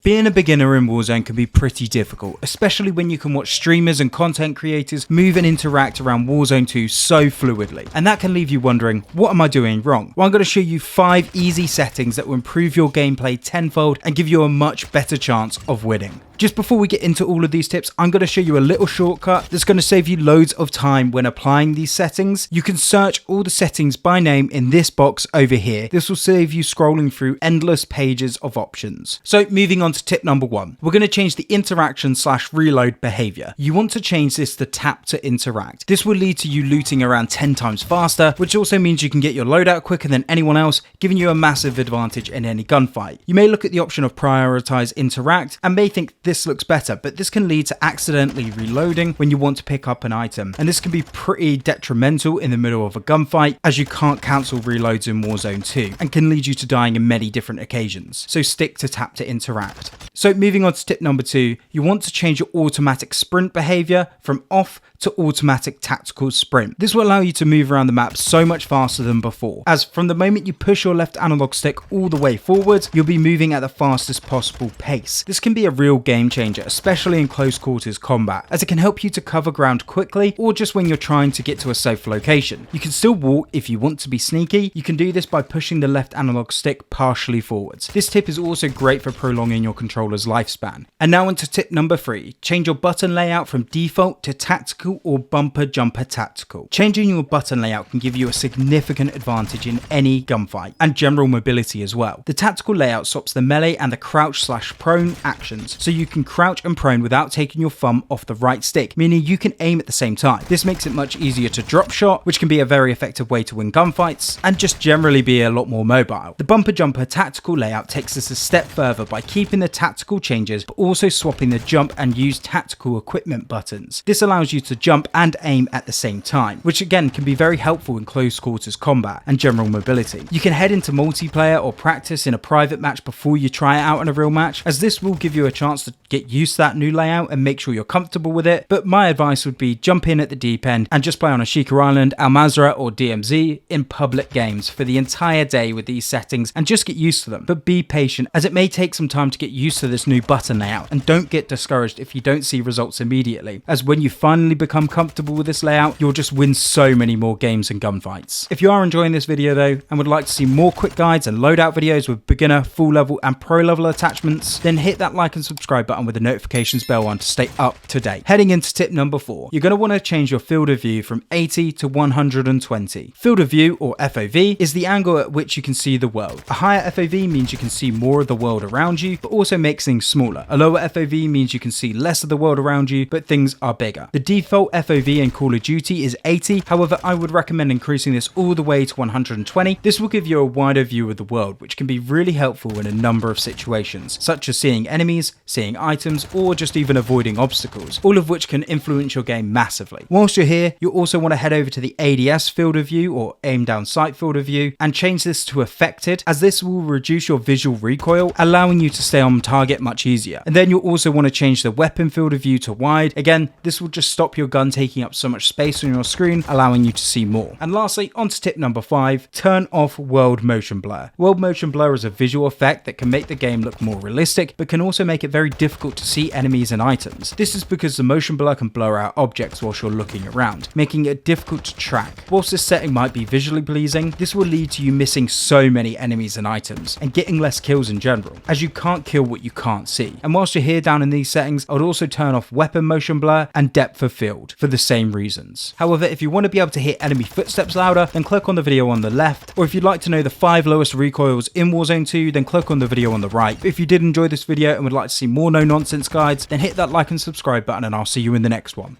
Being a beginner in Warzone can be pretty difficult, especially when you can watch streamers and content creators move and interact around Warzone 2 so fluidly. And that can leave you wondering, what am I doing wrong? Well, I'm going to show you 5 easy settings that will improve your gameplay tenfold and give you a much better chance of winning. Just before we get into all of these tips, I'm going to show you a little shortcut that's going to save you loads of time when applying these settings. You can search all the settings by name in this box over here. This will save you scrolling through endless pages of options. So moving on to tip number 1, we're going to change the interaction/reload behavior. You want to change this to tap to interact. This will lead to you looting around 10 times faster, which also means you can get your loadout quicker than anyone else, giving you a massive advantage in any gunfight. You may look at the option of prioritize interact and may think this looks better, but this can lead to accidentally reloading when you want to pick up an item, and this can be pretty detrimental in the middle of a gunfight, as you can't cancel reloads in Warzone 2 and can lead you to dying in many different occasions. So stick to tap to interact. So moving on to tip number 2, you want to change your automatic sprint behavior from off to automatic tactical sprint. This will allow you to move around the map so much faster than before, as from the moment you push your left analog stick all the way forwards, you'll be moving at the fastest possible pace. This can be a real game changer, especially in close quarters combat, as it can help you to cover ground quickly or just when you're trying to get to a safe location. You can still walk if you want to be sneaky. You can do this by pushing the left analog stick partially forwards. This tip is also great for prolonging your controller's lifespan. And now into tip number 3, change your button layout from default to tactical or bumper jumper tactical. Changing your button layout can give you a significant advantage in any gunfight and general mobility as well. The tactical layout swaps the melee and the crouch/prone actions, so you can crouch and prone without taking your thumb off the right stick, meaning you can aim at the same time. This makes it much easier to drop shot, which can be a very effective way to win gunfights and just generally be a lot more mobile. The bumper jumper tactical layout takes this a step further by keeping the tactical changes but also swapping the jump and use tactical equipment buttons. This allows you to jump and aim at the same time, which again can be very helpful in close quarters combat and general mobility. You can head into multiplayer or practice in a private match before you try it out in a real match, as this will give you a chance to get used to that new layout and make sure you're comfortable with it. But my advice would be jump in at the deep end and just play on Ashika Island, Al Mazrah or DMZ in public games for the entire day with these settings and just get used to them. But be patient, as it may take some time to get used to this new button layout, and don't get discouraged if you don't see results immediately, as when you finally become comfortable with this layout, you'll just win so many more games and gunfights. If you are enjoying this video though and would like to see more quick guides and loadout videos with beginner, full level and pro level attachments, then hit that like and subscribe button with the notifications bell on to stay up to date. Heading into tip number 4, you're going to want to change your field of view from 80 to 120. Field of view, or FOV, is the angle at which you can see the world. A higher FOV means you can see more of the world around you, but also makes things smaller. A lower FOV means you can see less of the world around you, but things are bigger. The default FOV in Call of Duty is 80, however I would recommend increasing this all the way to 120. This will give you a wider view of the world, which can be really helpful in a number of situations, such as seeing enemies, seeing items, or just even avoiding obstacles, all of which can influence your game massively. Whilst you're here, you'll also want to head over to the ADS field of view, or aim down sight field of view, and change this to affected, as this will reduce your visual recoil, allowing you to stay on target much easier. And then you'll also want to change the weapon field of view to wide. Again, this will just stop your gun taking up so much space on your screen, allowing you to see more. And lastly, on to tip number 5, turn off world motion blur. World motion blur is a visual effect that can make the game look more realistic, but can also make it very difficult to see enemies and items. This is because the motion blur can blur out objects whilst you're looking around, making it difficult to track. Whilst this setting might be visually pleasing, this will lead to you missing so many enemies and items, and getting less kills in general, as you can't kill what you can't see. And whilst you're here down in these settings, I would also turn off weapon motion blur and depth of field for the same reasons. However, if you want to be able to hear enemy footsteps louder, then click on the video on the left, or if you'd like to know the 5 lowest recoils in Warzone 2, then click on the video on the right. But if you did enjoy this video and would like to see more no nonsense guides, then hit that like and subscribe button, and I'll see you in the next one.